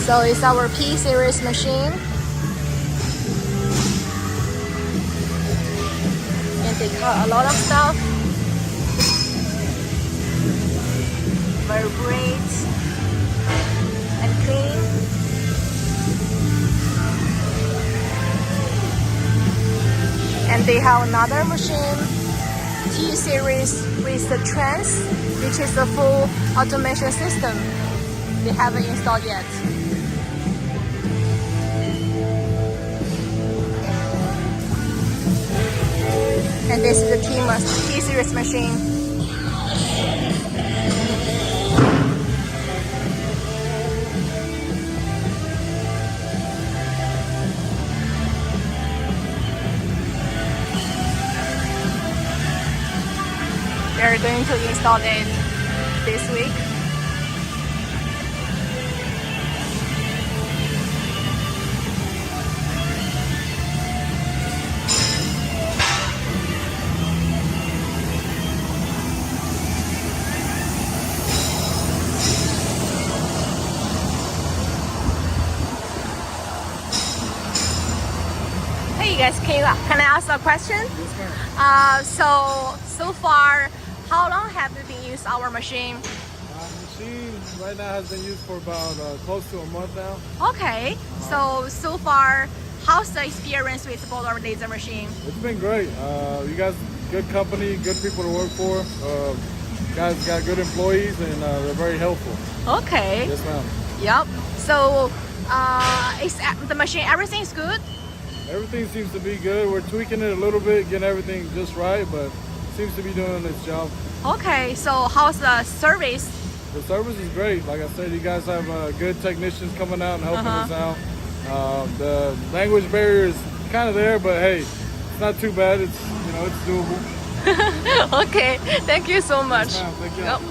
So it's our P series machine. And they cut a lot of stuff. Very great and clean. And they have another machine, T series with the trans, which is a full automation system. They haven't installed yet. And this is the T series machine. They're going to install it this week. Hey guys, can I ask a question? Yes, ma'am. So far, how long have you been using our machine? Machine right now has been used for about close to a month now. Okay, so far, how's the experience with BODOR laser machine? It's been great. You guys, good company, good people to work for. Guys got good employees and they're very helpful. Okay. Yes, ma'am. Yep. So, is the machine, everything is good? Everything seems to be good. We're tweaking it a little bit, getting everything just right, but it seems to be doing its job. Okay, so how's the service? The service is great. Like I said, you guys have good technicians coming out and helping us out. The language barrier is kind of there, but hey, it's not too bad. It's, it's doable. Okay, thank you so much. Yes, ma'am. Thank you. Yep.